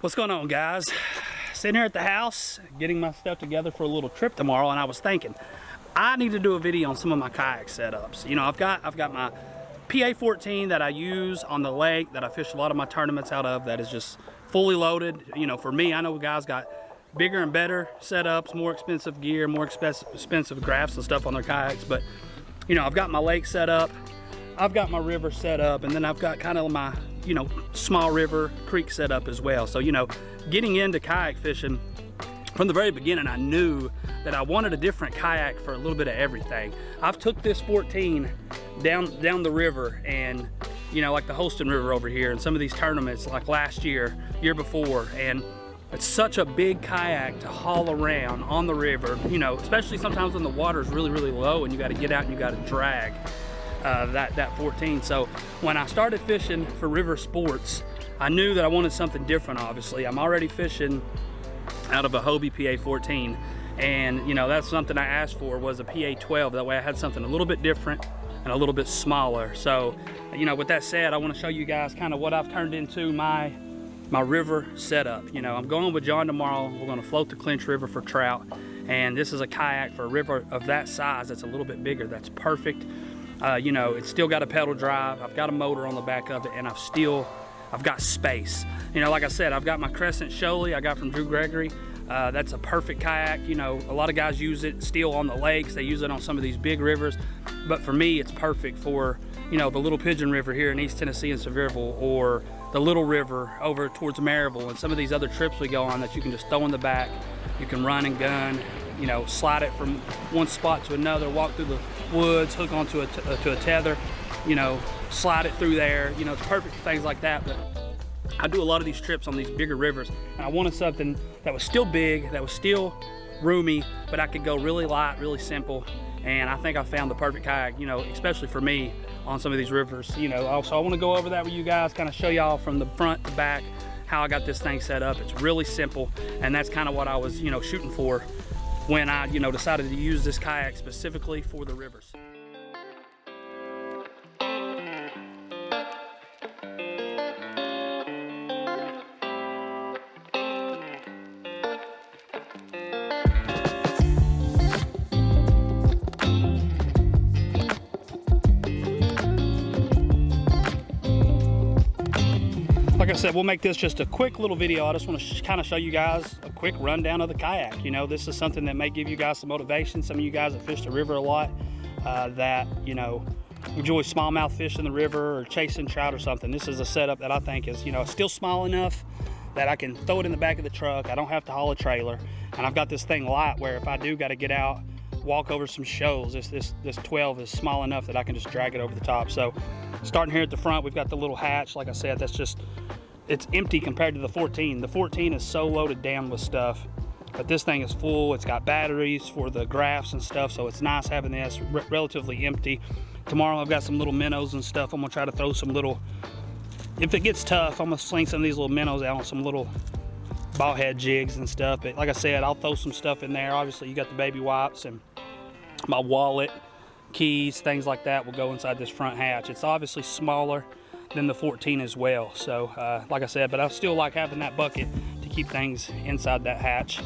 What's going on, guys? Sitting here at the house getting my stuff together for a little trip tomorrow, and I was thinking I need to do a video on some of my kayak setups. You know, I've got my PA-14 that I use on the lake that I fish a lot of my tournaments out of, that is just fully loaded. You know, for me, I know guys got bigger and better setups, more expensive gear, more expensive graphs and stuff on their kayaks, but you know, I've got my lake set up, I've got my river set up, and then I've got kind of my, you know, small river creek set up as well. So, you know, getting into kayak fishing from the very beginning, I knew that I wanted a different kayak for a little bit of everything. I've took this 14 down the river, and you know, like the Holston River over here, and some of these tournaments like last year before, and it's such a big kayak to haul around on the river, you know, especially sometimes when the water is really, really low and you got to get out and you got to drag that 14. So when I started fishing for river sports, I knew that I wanted something different. Obviously, I'm already fishing out of a Hobie PA-14, and you know, that's something I asked for, was a PA-12. That way I had something a little bit different and a little bit smaller. So, you know, with that said, I want to show you guys kind of what I've turned into my river setup. You know, I'm going with John tomorrow. We're going to float the Clinch River for trout, and this is a kayak for a river of that size that's a little bit bigger. That's perfect. You know, it's still got a pedal drive. I've got a motor on the back of it, and I've got space. You know, like I said, I've got my Crescent Sholey I got from Drew Gregory. That's a perfect kayak. You know, a lot of guys use it still on the lakes. They use it on some of these big rivers, but for me, it's perfect for, you know, the Little Pigeon River here in East Tennessee and Sevierville, or the Little River over towards Maryville, and some of these other trips we go on that you can just throw in the back. You can run and gun, you know, slide it from one spot to another, walk through the woods, hook onto to a tether, you know, slide it through there. You know, it's perfect for things like that. But I do a lot of these trips on these bigger rivers, and I wanted something that was still big, that was still roomy, but I could go really light, really simple. And I think I found the perfect kayak, you know, especially for me on some of these rivers. You know, also I want to go over that with you guys, kind of show y'all from the front to back how I got this thing set up. It's really simple, and that's kind of what I was, you know, shooting for when I, you know, decided to use this kayak specifically for the rivers. Like I said, we'll make this just a quick little video. I just want to kind of show you guys a quick rundown of the kayak. You know, this is something that may give you guys some motivation. Some of you guys that fish the river a lot, that, you know, enjoy smallmouth fish in the river or chasing trout or something. This is a setup that I think is, you know, still small enough that I can throw it in the back of the truck. I don't have to haul a trailer, and I've got this thing light where if I do got to get out, walk over some shoals, this 12 is small enough that I can just drag it over the top. So starting here at the front, we've got the little hatch. Like I said, that's just, it's empty compared to the 14. The 14 is so loaded down with stuff, but this thing is full. It's got batteries for the graphs and stuff, so it's nice having this relatively empty. Tomorrow I've got some little minnows and stuff. I'm gonna try to throw some little, if it gets tough, I'm gonna sling some of these little minnows out on some little ball head jigs and stuff. But like I said, I'll throw some stuff in there. Obviously you got the baby wipes, and my wallet, keys, things like that will go inside this front hatch. It's obviously smaller than the 14 as well. So like I said, but I still like having that bucket to keep things inside that hatch.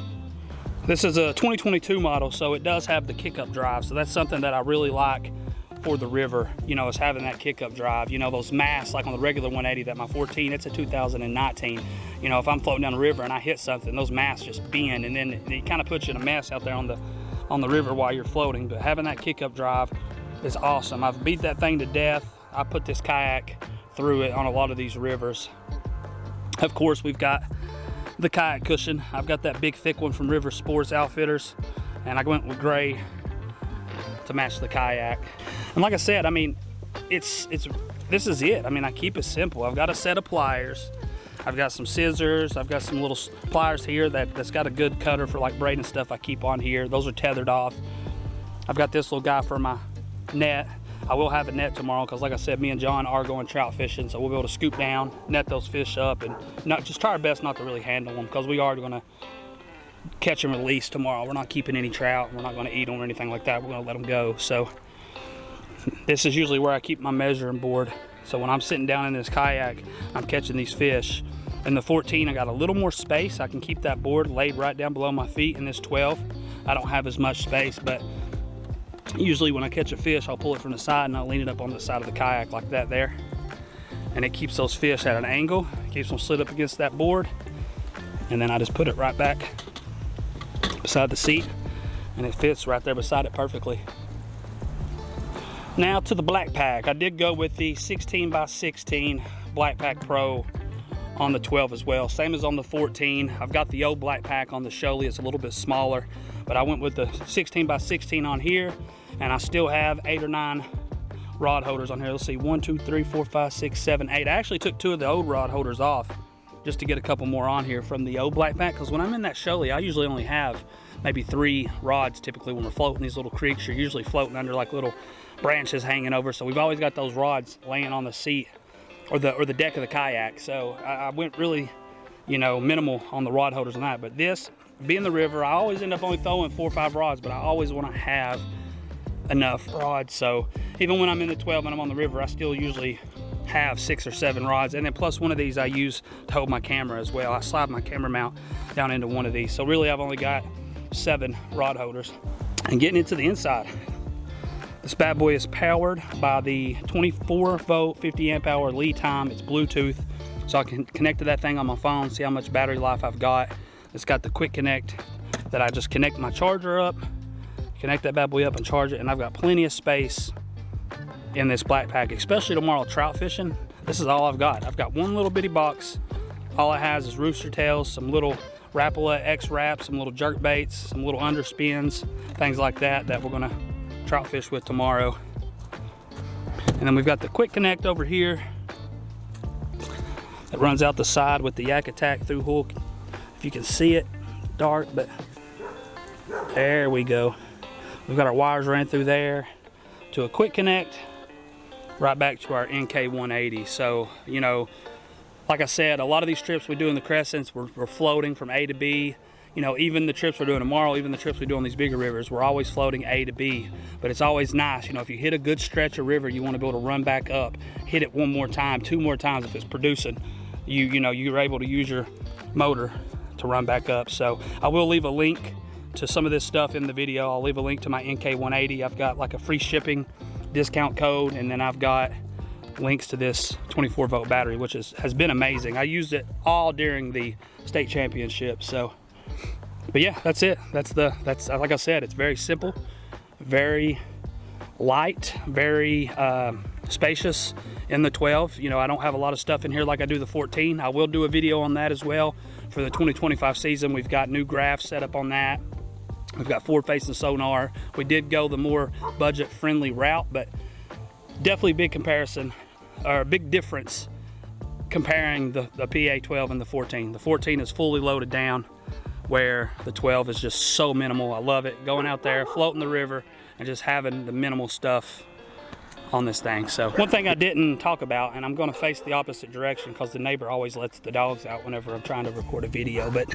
This is a 2022 model, so it does have the kick-up drive. So that's something that I really like for the river, you know, is having that kick-up drive. You know, those masts, like on the regular 180, that my 14, it's a 2019. You know, if I'm floating down the river and I hit something, those masts just bend, and then it kind of puts you in a mess out there on the river while you're floating. But having that kick-up drive is awesome. I've beat that thing to death. I put this kayak through it on a lot of these rivers. Of course, we've got the kayak cushion. I've got that big thick one from River Sports Outfitters, and I went with gray to match the kayak. And like I said, I mean, this is it. I mean, I keep it simple. I've got a set of pliers. I've got some scissors. I've got some little pliers here that's got a good cutter for like braiding stuff I keep on here. Those are tethered off. I've got this little guy for my net. I will have a net tomorrow because, like I said, me and John are going trout fishing, so we'll be able to scoop down, net those fish up, and just try our best not to really handle them, because we are going to catch and release tomorrow. We're not keeping any trout. We're not going to eat them or anything like that. We're going to let them go. So this is usually where I keep my measuring board. So when I'm sitting down in this kayak, I'm catching these fish. In the 14, I got a little more space. I can keep that board laid right down below my feet. In this 12, I don't have as much space, but usually when I catch a fish, I'll pull it from the side and I'll lean it up on the side of the kayak like that there. And it keeps those fish at an angle, keeps them slid up against that board. And then I just put it right back beside the seat and it fits right there beside it perfectly. Now to the black pack. I did go with the 16x16 Black Pack Pro on the 12 as well. Same as on the 14. I've got the old black pack on the Shoaly. It's a little bit smaller, but I went with the 16x16 on here, and I still have 8 or 9 rod holders on here. Let's see, 1, 2, 3, 4, 5, 6, 7, 8. I actually took 2 of the old rod holders off just to get a couple more on here from the old black pack, because when I'm in that Shoaly, I usually only have maybe 3 rods. Typically when we're floating these little creeks, you're usually floating under like little branches hanging over, so we've always got those rods laying on the seat or the deck of the kayak. So I went really, you know, minimal on the rod holders on that. But this, being the river, I always end up only throwing 4 or 5 rods, but I always want to have enough rods. So even when I'm in the 12 and I'm on the river, I still usually have 6 or 7 rods, and then plus one of these I use to hold my camera as well. I slide my camera mount down into one of these, so really I've only got 7 rod holders. And getting into the inside, this bad boy is powered by the 24 volt 50 amp hour lead time. It's Bluetooth, so I can connect to that thing on my phone, see how much battery life I've got. It's got the quick connect that I just connect my charger up, connect that bad boy up and charge it, and I've got plenty of space in this black pack, especially tomorrow trout fishing. This is all I've got. I've got one little bitty box. All it has is rooster tails, some little Rapala X wraps, some little jerk baits, some little underspins, things like that that we're gonna trout fish with tomorrow. And then we've got the quick connect over here that runs out the side with the Yak Attack through hook. If you can see it, dark, but there we go. We've got our wires running through there to a quick connect right back to our NK180. So, you know, like I said, a lot of these trips we do in the Crescents, we're floating from A to B. You know, even the trips we're doing tomorrow, even the trips we do on these bigger rivers, we're always floating A to B. But it's always nice, you know, if you hit a good stretch of river, you want to be able to run back up, hit it 1 more time, 2 more times if it's producing. You know, you're able to use your motor to run back up. So I will leave a link to some of this stuff in the video. I'll leave a link to my NK180. I've got like a free shipping discount code, and then I've got links to this 24 volt battery, which has been amazing. I used it all during the state championship. So, but yeah, that's it. That's like I said, it's very simple, very light, very spacious in the 12. You know, I don't have a lot of stuff in here like I do the 14. I will do a video on that as well for the 2025 season. We've got new graphs set up on that. We've got forward facing sonar. We did go the more budget friendly route, but definitely big comparison, or a big difference comparing the PA 12 and the 14. The 14 is fully loaded down, where the 12 is just so minimal. I love it, going out there, floating the river, and just having the minimal stuff on this thing. So one thing I didn't talk about, and I'm going to face the opposite direction because the neighbor always lets the dogs out whenever I'm trying to record a video, but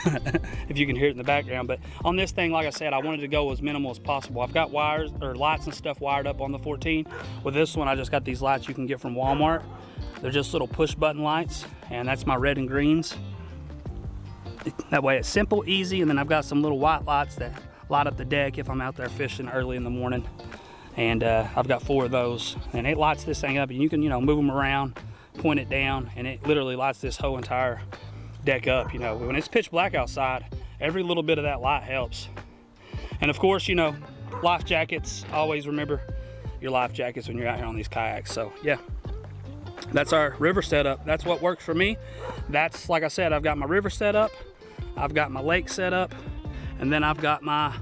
if you can hear it in the background. But on this thing, like I said, I wanted to go as minimal as possible. I've got wires or lights and stuff wired up on the 14. With this one, I just got these lights you can get from Walmart. They're just little push button lights, and that's my red and greens. That way it's simple, easy, and then I've got some little white lights that light up the deck if I'm out there fishing early in the morning. And I've got 4 of those, and it lights this thing up, and you can, you know, move them around, point it down, and it literally lights this whole entire deck up. You know, when it's pitch black outside, every little bit of that light helps. And of course, you know, life jackets, always remember your life jackets when you're out here on these kayaks. So yeah, that's our river setup. That's what works for me. That's, like I said, I've got my river set up, I've got my lake set up, and then I've got my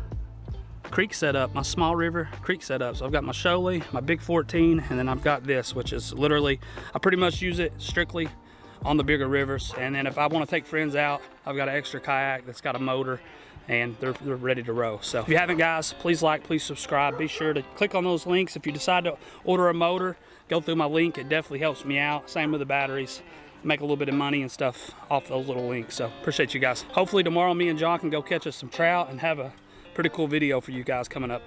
creek setup, my small river creek setup. So I've got my Shoaly, my big 14, and then I've got this, which is literally, I pretty much use it strictly on the bigger rivers. And then if I want to take friends out, I've got an extra kayak that's got a motor, and they're ready to row. So if you haven't, guys, please like, please subscribe. Be sure to click on those links. If you decide to order a motor, go through my link. It definitely helps me out. Same with the batteries. Make a little bit of money and stuff off those little links. So appreciate you guys. Hopefully tomorrow me and John can go catch us some trout and have a pretty cool video for you guys coming up.